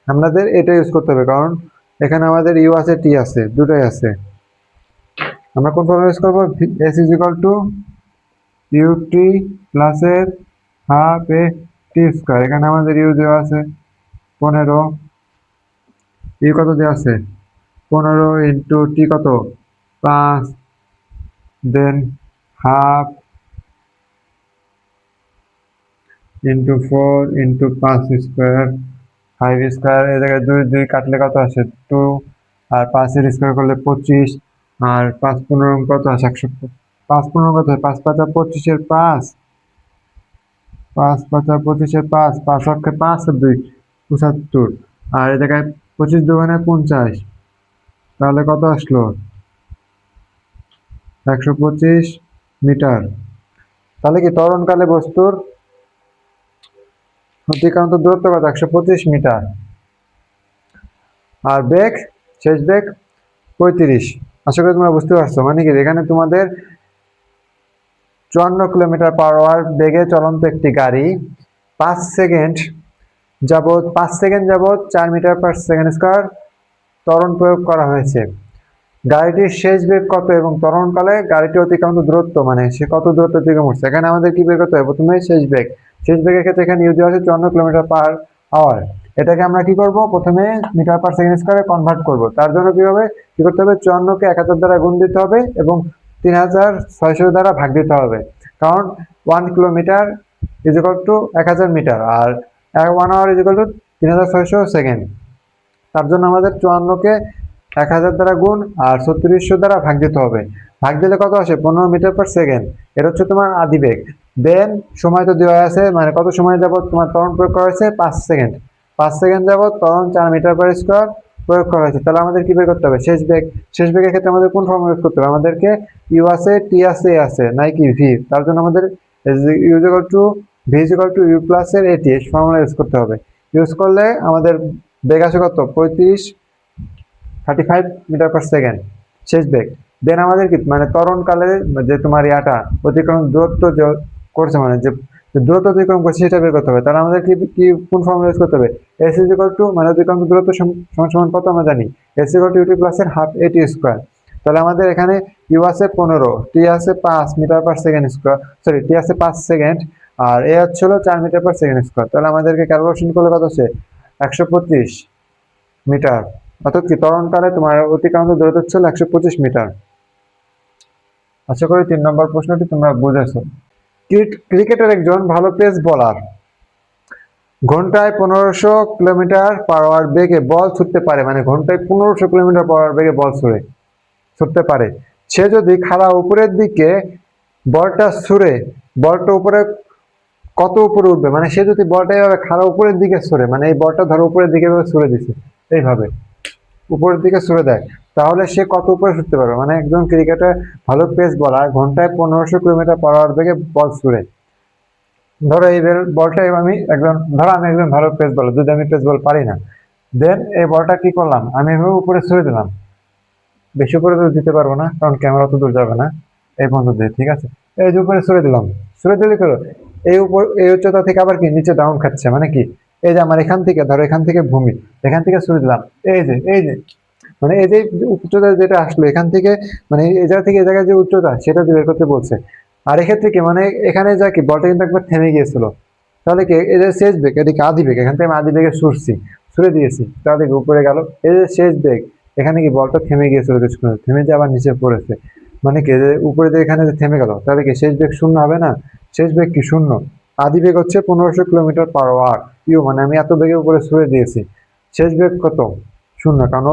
A: আমাদের এটা ইউজ করতে হবে, কারণ এখানে আমাদের ইউ আছে, টি আছে, দুটোই আছে। আমরা কোন ফর্মুলা ইউজ করবো? S is equal to U T plus এর হাফ এ টি স্কোয়ার। এখানে আমাদের ইউ দেওয়া আছে 15, ই কত দেওয়া আছে? 15 ইন্টু টি কত? 5, then half into 4 into 5 square, 5 square. এই জায়গায় 2 2 কাটলে কত আসে? 2। আর 5 এর স্কোয়ার করলে 25। আর 5 15 কত আসে? 100। 5 15 কত হয়? 5 5 25 এর 5, 5 5 25 এর 5, 5 অক্ষে 5 আর 2 75। আর এই জায়গায় 25 দুগুণে 50। তাহলে কত আসলো? 125 মিটার। তাহলে কি ত্বরণকালে বস্তুর অতিক্রান্ত দূরত্ব কত? 125 মিটার। আর বেগ, শেষ বেগ 35। আশা করি তোমরা বুঝতে পারছো। মানে কি এখানে তোমাদের 54 কিলোমিটার পার আওয়ার বেগে চলন্ত একটি গাড়ি 5 সেকেন্ড যাবত 4 মিটার পার সেকেন্ড স্কোয়ার ত্বরণ প্রয়োগ করা হয়েছে। গাড়িটির শেষ বেগ কত এবং ত্বরণকালে গাড়িটি অতিক্রান্ত দূরত্ব, মানে সে কত দূরত্ব অতিক্রম করছে, এখানে আমাদের কি বের করতে হবে? প্রথমে শেষ বেগ। শেষ বেগের ক্ষেত্রে এখানে ইউ দেওয়া আছে 54 কিলোমিটার পার আওয়ার। এটাকে আমরা কি করব? প্রথমে মিটার পার সেকেন্ড স্কোয়ারে কনভার্ট করব। তার জন্য কি করতে হবে? 54কে 1000 দ্বারা গুণ দিতে হবে এবং 3600 দ্বারা ভাগ দিতে হবে। কারণ 1 kilometre is equal to 1000 metre, আর 1 hour is equal to 3600 second. তার জন্য আমাদের 54কে 1000 দ্বারা গুণ আর 3600 দ্বারা ভাগ দিতে হবে। ভাগ দিলে কত আসে? 15 মিটার পার সেকেন্ড। এটা হচ্ছে তোমার আদি বেগ। দেন সময় তো দেওয়া আছে, মানে কত সময় যাবত তোমার ত্বরণ প্রয়োগ করা হয়েছে? 5 সেকেন্ড। 5 সেকেন্ড যাবত ত্বরণ 4 মিটার পার স্কোয়ার প্রয়োগ করা হয়েছে। তাহলে আমাদের কি বের করতে হবে? শেষ বেগ। শেষ বেগের ক্ষেত্রে আমাদের কোন ফর্মুলা ইউজ করতে হবে? আমাদেরকে ইউ আছে, টি আছে, এ আছে, নাই কি ভি। তার জন্য আমাদের u equal to v equal to you plus এর এটি ফর্মুলা ইউজ করতে হবে। ইউজ করলে আমাদের বেগ আসে কত? 35 মিটার পার সেকেন্ড শেষ বেগ। দেন আমাদের কি মানে ত্বরণকালে যে তোমার ইয়াটা অতিক্রম দূরত্ব করছে, মানে যে দূরত্ব অতিক্রম করছে সেটা বের করতে হবে। তাহলে আমাদের কি কোন ফর্মুলা ইউজ করতে হবে? এস ইজ ইকুয়াল টু মানে অতিক্রম দূরত্ব সমান সমান কত আমরা জানি? S equal to UT plus এর হাফ এটি স্কোয়ার। তাহলে আমাদের এখানে ইউ আছে 15, টি আছে 5 metre per second square, sorry t আছে 5 সেকেন্ড, আর এ হচ্ছিল 4 মিটার পার সেকেন্ড স্কোয়ার। তাহলে আমাদেরকে ক্যালকুলেশন করলে কত হচ্ছে? 125 মিটার অর্থাৎ কি ত্বরণকালে তোমার অতিক্রান্ত দূরত্ব ছিল 125 মিটার। আশা করি 3 নম্বর প্রশ্নটি তোমরা বুঝেছো। ক্রিকেটের একজন ভালো পেস বোলার ঘন্টায় 1500 কিলোমিটার/আওয়ার বেগে বল ছুটতে পারে, মানে ঘন্টায় 1500 কিলোমিটার/আওয়ার বেগে বল ছুটতে পারে। সে যদি খাড়া উপরের দিকে বলটা ছুড়ে, বলটা উপরে কত উপরে উঠবে, মানে সে যদি বলটা এইভাবে খাড়া উপরের দিকে ছুড়ে, মানে এই বলটা ধরো উপরের দিকে এভাবে ছুড়ে দিছে, এইভাবে উপরের দিকে ছুড়ে দেয়, তাহলে সে কত উপরে ছুটতে পারবে? মানে একজন ক্রিকেটার ভালো পেস বলার ঘন্টায় 1500 কিলোমিটার/আওয়ার বেগে বল ছুড়ে। ধরো এই বলটা আমি একজন ভালো পেস বলার, যদি আমি পেস বল পারি না, দেন এই বলটা কি করলাম, আমি এভাবে উপরে ছুড়ে দিলাম। বেশি উপরে তো দিতে পারবো না, কারণ ক্যামেরা তো দূর যাবে না, এই পর্যন্ত দিয়ে, ঠিক আছে। এই যে উপরে ছুড়ে দিলাম, ছুড়ে দিলে করো এই উচ্চতা থেকে আবার কি নিচে ডাউন খাচ্ছে, মানে কি এই যে আমার এখান থেকে ধরো, এখান থেকে ভূমি, এখান থেকে ছুড়ে দিলাম, এই যে মানে এই যে উচ্চতা যেটা আসলো এখান থেকে, মানে এই জায়গা থেকে এই জায়গায় যে উচ্চতা সেটা বের করতে বলছে। আর এক্ষেত্রে কি, মানে এখানে যা কি বলটা কিন্তু একবার থেমে গিয়েছিল, তাহলে কি এই যে শেষ বেগ, এদিকে আদি বেগ, এখান থেকে আমি আদি বেগে ছুড়ে দিয়েছি, তাহলে কি উপরে গেল। এই যে শেষ বেগ, এখানে কি বলটা থেমে গিয়েছিল কিছুক্ষণ, থেমে যে আবার নিচে পড়েছে, মানে কি যে উপরে দিয়ে এখানে যে থেমে গেল, তাহলে কি শেষ বেগ শূন্য হবে না? শেষ বেগ কি শূন্য। আদি বেগ হচ্ছে 1500 কিলোমিটার/আওয়ার, মানে আমি এত বেগে উপরে ছুড়ে দিয়েছি। শেষ বেগ কত? শূন্য, কারণ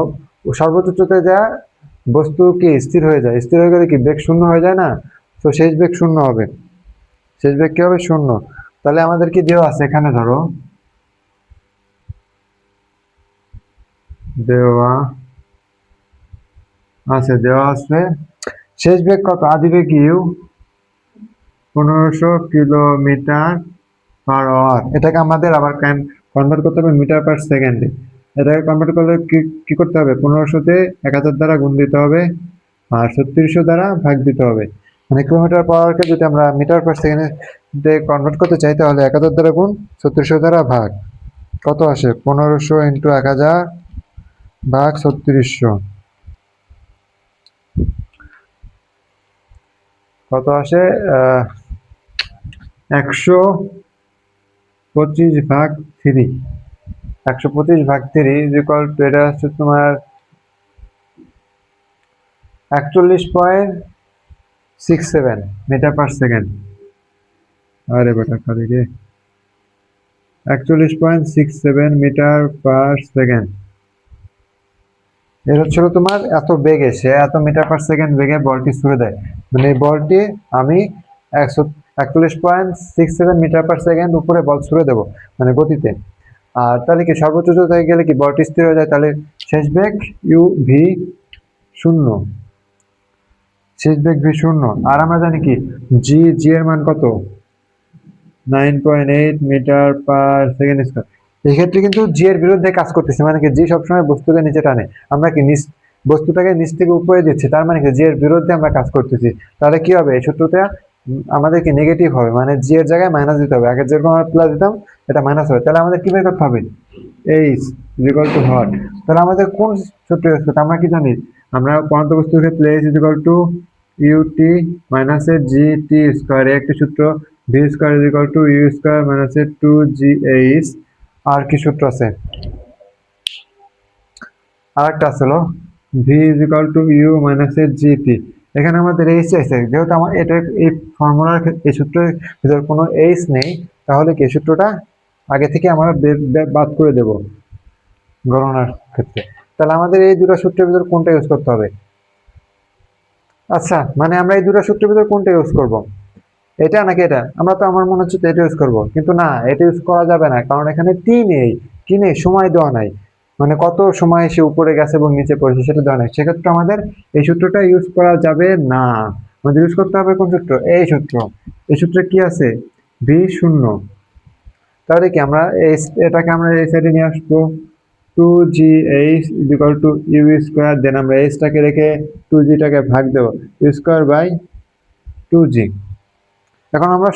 A: সর্বোচ্চ উচ্চতায় যা বস্তু কি স্থির হয়ে যায়, স্থির হয়ে গেলে কি বেগ শূন্য হয়ে যায় না? তো শেষ বেগ শূন্য হবে, শেষ বেগ কি হবে? শূন্য। তাহলে আমাদের কি দেওয়া আছে এখানে, ধরো দেওয়া আছে শেষ বেগ কত, আদি বেগ ইউ 1500 কিলোমিটার/আওয়ার। এটাকে আমাদের আবার কনভার্ট করতে হবে মিটার/সেকেন্ডে। এটাকে কনভার্ট করলে কি করতে হবে, 1500-তে 1000 দ্বারা গুণ দিতে হবে, আর 3600 দ্বারা ভাগ দিতে হবে। মানে কিলোমিটার/আওয়ারকে যদি আমরা মিটার/সেকেন্ডে কনভার্ট করতে চাই, তাহলে 1000 দ্বারা গুণ, 3600 দ্বারা ভাগ, কত আসে 1500 ইন্টু 1000 ভাগ 3600, কত আসে 125/3। 125/3 ইজ ইকুয়াল টু, এটা হচ্ছে তোমার 41.67 মিটার/সেকেন্ড। আরে বেটা খালি রে, 41.67 মিটার/সেকেন্ড। এর হচ্ছিল তোমার এত বেগে, সে এত মিটার/সেকেন্ড বেগে বলটি ছুড়ে দেয়, মানে এই বলটি আমি 41.67 মিটার/সেকেন্ড উপরে বল ছুড়ে দেবো, মানে গতিতে। আর তাহলে কি সর্বোচ্চ উচ্চতায় গেলে কি বলটি স্থির হয়ে যায়, তাহলে শেষ বেগ ইউ ভি শূন্য, শেষ বেগ ভি শূন্য। আর আমরা জানি কি জি এর মান কত, 9.8 মিটার/সেকেন্ড স্কয়ার। এক্ষেত্রে কিন্তু জি এর বিরুদ্ধে কাজ করতেছে, মানে কি জি সবসময় বস্তুকে নিচে টানে, আমরা কি বস্তুটাকে নিচ থেকে উপরে দিচ্ছি, তার মানে কি জি এর বিরুদ্ধে আমরা কাজ করতেছি। তাহলে কি হবে, এই সূত্রটা আমাদেরকে নেগেটিভ হবে, মানে জি এর জায়গায় মাইনাস দিতে হবে। আগে যেরকম আমরা প্লাস দিতাম, এটা মাইনাস হবে। তাহলে আমাদের কি বের করতে হবে, এইচ ইকুয়াল টু হট। তাহলে আমাদের কোন সূত্র ইউজ করতে, আমরা কি জানি, আমরা পদার্থ বস্তুর ক্ষেত্রে h equal to u t minus a g T square, একটি সূত্র, v square equal to you square minus a 2gh। আর কি সূত্র আছে, আর একটা আসলো v equal to u minus a g t. এখানে আমাদের এইচ আছে, যেহেতু আমার এটা এই ফর্মুলার এই সূত্রের ভিতরে কোনো এইচ নেই, তাহলে কি সূত্রটা আগে থেকে আমরা বাদ করে দেব গণনার ক্ষেত্রে। তাহলে আমাদের এই দুটো সূত্রের ভিতর কোনটা ইউজ করতে হবে? আচ্ছা, মানে আমরা এই দুটো সূত্রের ভিতর কোনটা ইউজ করব, এটা নাকি এটা? আমরা তো, আমার মনে হচ্ছে এটা ইউজ করবো, কিন্তু না, এটা ইউজ করা যাবে না, কারণ এখানে টি নেই, কি নেই, সময় দেওয়া নাই, মানে কত সময় সে উপরে গেছে এবং নিচে পড়েছে সেটা দেওয়া নাই। সেক্ষেত্রে আমাদের এই সূত্রটা ইউজ করা যাবে না, আমাদের ইউজ করতে হবে কোন সূত্র, এই সূত্র। এই সূত্রে কি আছে, ভি শূন্য। তাহলে কি আমরা এটাকে আমরা এই সাইডে নিয়ে আসবো, 2gh equal to you square, then আমরা এইচটাকে রেখে 2gটাকে ভাগ দেবো, ইউ স্কোয়ার বাই 2g। এখন আমরা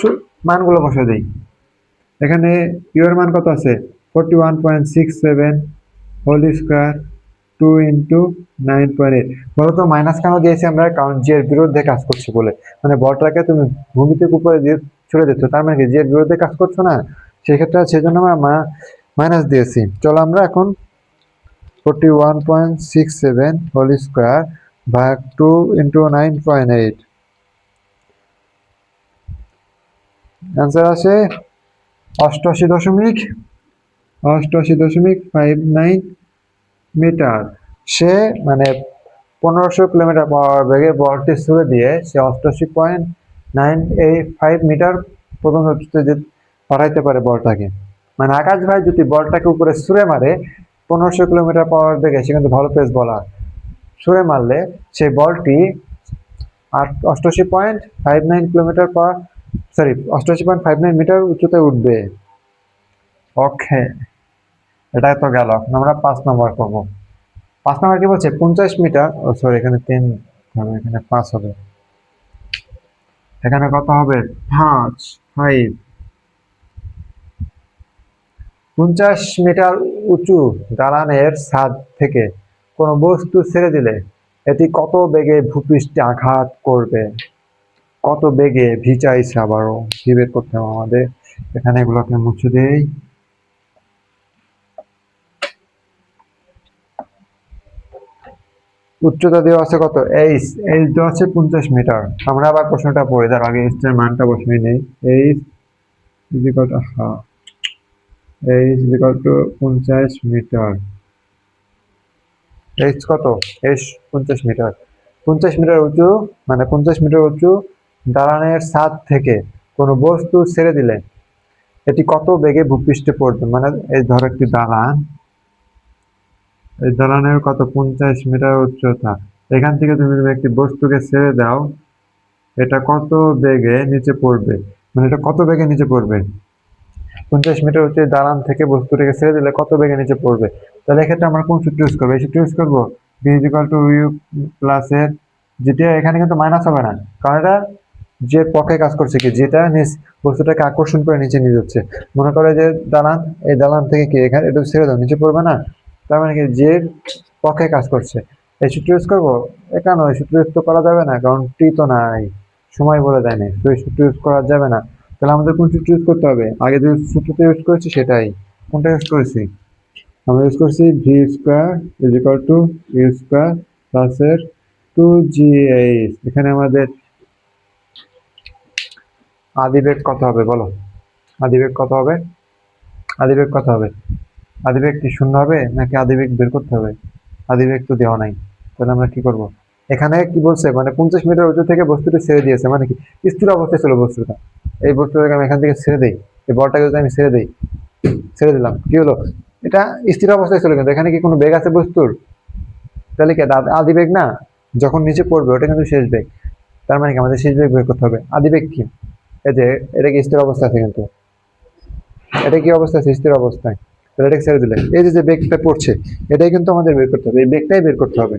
A: মানগুলো বসে দিই। এখানে ইউ এর মান কত আছে, 41.67 হোল স্কোয়ার 2 ইন্টু 9.8। বলতো মাইনাস কেন দিয়েছি আমরা, কারণ জি এর বিরুদ্ধে কাজ করছে বলে, মানে বলটাকে তুমি ভূমি থেকে উপরে দিয়ে ছুড়ে দিচ্ছ, তার মানে কি জি এর বিরুদ্ধে কাজ করছো না, সেক্ষেত্রে সেজন্য আমরা মাইনাস দিয়েছি। চলো আমরা এখন 41.67 হোল স্কোয়ার ভাগ 2 ইন্টু 9.8। অ্যান্সার আসে 88.59 মিটার। সে মানে 1500 কিলোমিটার পার বেগে বলটি ছুড়ে দিয়ে সে 88.985 মিটার পর্যন্ত পাঠাইতে পারে বলটাকে। মানে আকাশ ভাই যদি বলটাকে উপরে ছুঁড়ে মারে 1500 কিলোমিটার পার বেগে, সে কিন্তু ভালো পেস বলার, ছুঁড়ে মারলে সেই বলটি 88.59 কিলোমিটার পার 88.59 মিটার উচ্চতায় উঠবে। ওকে, এটা তো গেল। আমরা 5 নম্বর করবো। 5 নম্বর কি বলছে? 50 মিটার, ও সরি এখানে 3 হবে, এখানে 5 হবে। এখানে কত হবে? 5 50 মিটার উঁচু দালানের ছাদ থেকে কোনো বস্তু ছেড়ে দিলে এটি কত বেগে ভূপৃষ্ঠে আঘাত করবে? কত বেগে? ভি চাইছে আবারও, ভি বের করতে হবে আমাদের। এখানে এগুলোকে মুছে দেই। উচ্চতা দেওয়া আছে কত? এইচ দেওয়া আছে 50 মিটার। আমরা আবার প্রশ্নটা পড়ে তার আগে এইচ এর মানটা বসিয়ে নেই। H is equal to half, H is equal to 50 metre. H কত? H 50 metre. 50 মিটার উঁচু, মানে 50 মিটার উঁচু দালানের ছাদ থেকে কোনো বস্তু ছেড়ে দিলে এটি কত বেগে ভূপৃষ্ঠে পড়বে? মানে এই ধরো একটি দালান, এই দালানের কত? 50 মিটার উচ্চতা। এখান থেকে তুমি যদি একটি বস্তুকে ছেড়ে দাও, এটা কত বেগে নিচে পড়বে? মানে এটা কত বেগে নিচে পড়বে? 50 মিটার উঁচু দালান থেকে বস্তুটাকে ছেড়ে দিলে কত বেগে নিচে পড়বে? তাহলে এক্ষেত্রে আমরা কোন সূত্র ইউজ করবো? এই সূত্র ইউজ করবো, v is equal to you plus এর, যেটা এখানে কিন্তু মাইনাস হবে না, কারণ এটা যে পক্ষে কাজ করছে কি, যেটা বস্তুটাকে আকর্ষণ করে নিচে নিয়ে যাচ্ছে। মনে করে যে দালান, এই দালান থেকে কি এখানে এটা ছেড়ে দাও, নিচে পড়বে না? তার মানে কি যে পক্ষে কাজ করছে। এই সূত্র ইউজ করবো? কেন এই সূত্র ইউজ তো করা যাবে না, কারণ টি তো নাই, সময় বলে দেয় না, তো এই সূত্র ইউজ করা যাবে না। তাহলে আমাদের কোন সূত্র ইউজ করতে হবে? আগে যে সূত্রটা ইউজ করেছি সেটাই। কোনটা ইউজ করেছি? আমরা ইউজ করছি v square is equal to you square plus এর 2gh। এখানে আমাদের আদিবেগ কত হবে বলো? আদিবেগ কত হবে? আদিবেগ কত হবে? আদিবেগ কি শূন্য হবে নাকি আদিবেগ বের করতে হবে? আদিবেগ তো দেওয়া নাই, তাহলে আমরা কি করব? এখানে কি বলছে? মানে 50 মিটার উঁচু থেকে বস্তুটি ছেড়ে দিয়েছে, মানে কি স্থির অবস্থায় ছিল বস্তুটা। এই বস্তুটাকে আমি এখান থেকে ছেড়ে দিই, এই বলটাকে যদি আমি ছেড়ে দিই, ছেড়ে দিলাম, কি হলো? এটা স্থির অবস্থায় ছিল, কিন্তু এখানে কি কোনো বেগ আছে বস্তুর? তাহলে কি আদিবেগ না? যখন নিচে পড়বে ওটা কিন্তু শেষ বেগ। তার মানে কি আমাদের শেষ বেগ বের করতে হবে। আদিবেগ কি? এই যে এটা কি স্থির অবস্থা আছে, কিন্তু এটা কি অবস্থা আছে? স্থির অবস্থায়। তাহলে এটাকে ছেড়ে দিলে এই যে বেগটা পড়ছে, এটাই কিন্তু আমাদের বের করতে হবে, এই বেগটাই বের করতে হবে।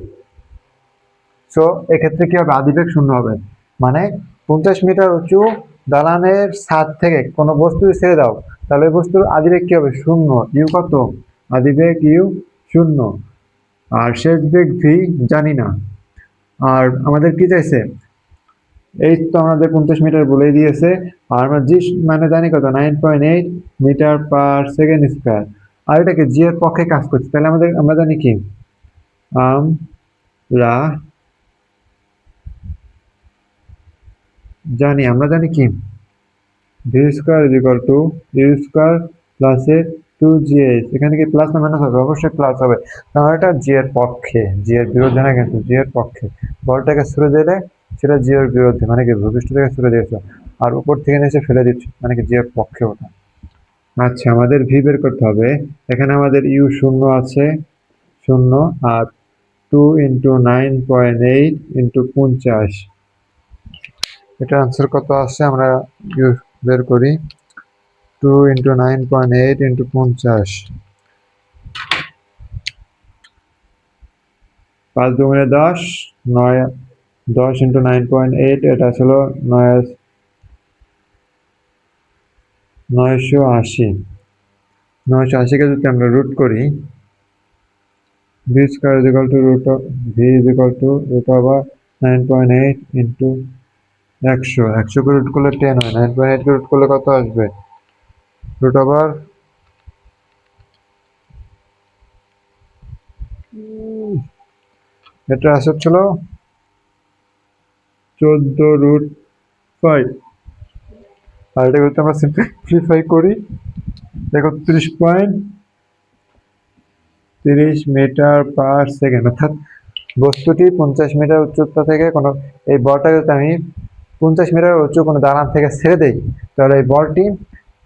A: সো এক্ষেত্রে কি হবে? আদিবেগ শূন্য হবে। মানে 50 মিটার উঁচু দালানের ছাদ থেকে কোনো বস্তু ছেড়ে দাও, তাহলে ওই বস্তুর আদিবেগ কি হবে? শূন্য। ইউ কত? আদিবেগ ইউ শূন্য। আর শেষ বেগ ভি জানি না। আর আমাদের কি চাইছে? এই তো আমাদের 50 মিটার বলেই দিয়েছে। আর আমরা জি মানে জানি কত? 9.8 মিটার পার সেকেন্ড স্কোয়ার। আর এটাকে জি এর পক্ষে কাজ করছে, তাহলে আমরা জানি কি? আমরা জানি কি? V square is equal to you square plus এর 2gh। এখানে কি প্লাস না মাইনাস হবে? অবশ্যই প্লাস হবে, কারণ এটা জি এর পক্ষে, জি এর বিরুদ্ধে না, কিন্তু জি এর পক্ষে। বলটাকে ছুড়ে দিলে সেটা জি এর বিরুদ্ধে, মানে কি ভূপৃষ্ঠ থেকে ছুড়ে দিয়েছে, আর উপর থেকে নিচে ফেলে দিচ্ছে, মানে কি জি এর পক্ষে ওটা। আচ্ছা, আমাদের ভি বের করতে হবে। এখানে আমাদের ইউ শূন্য আছে, শূন্য, আর 2 ইন্টু 9.8 ইন্টু 50, এটা আনসার কত আসছে আমরা ইউ বের করি। 2 ইন্টু 9.8 ইন্টু 50, 5 দুগুণে 10, 9, 10 ইন্টু 9.8, এটা ছিল 980। 980কে যদি আমরা রুট করি, v square is equal to v is equal to root over 9.8 into 100। 100 কে রুট করলে 10 হয়, 9.8 কে রুট করলে কত আসবে? রুট ওভার এটা আসর ছিল 14√5। আর এটা করতে আমরা সিম্পলিফাই করি 31.30 মিটার/সেকেন্ড, অর্থাৎ বস্তুটি 50 মিটার উচ্চতা থেকে কোনো এই বলটা যদি আমি 50 মিটার উঁচু কোনো দালান থেকে ছেড়ে দেই, তাহলে এই বলটি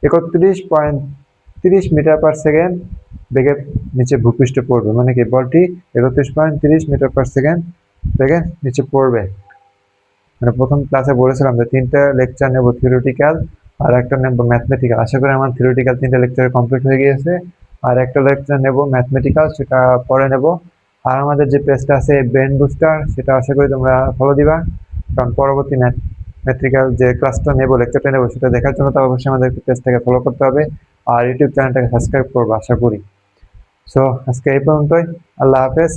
A: 31.30 মিটার/সেকেন্ড বেগে নিচে ভূপৃষ্ঠে পড়বে। মানে কি বলটি 31.30 মিটার/সেকেন্ড বেগে নিচে পড়বে। মানে প্রথম ক্লাসে বলেছিলাম যে 3টা লেকচার নেব থিওরিটিক্যাল আর একটা নেব ম্যাথমেটিক্যাল। আশা করি আমার থিওরিটিক্যাল 3টা লেকচার কমপ্লিট হয়ে গিয়েছে, আর একটা লেকচার নেব ম্যাথমেটিক্যাল, সেটা পরে নেব। আর আমাদের যে পেজটা আছে ব্রেন বুস্টার, সেটা আশা করি তোমরা ফলো দিবা, কারণ পরবর্তী ম্যাথমেটিক্যাল যে ক্লাসটা নেব, লেকচারটা নেব, সেটা দেখার জন্য তো অবশ্যই আমাদের পেজটাকে ফলো করতে হবে আর ইউটিউব চ্যানেলটাকে সাবস্ক্রাইব করবো আশা করি। সো আজকে এই পর্যন্তই। আল্লাহ হাফেজ।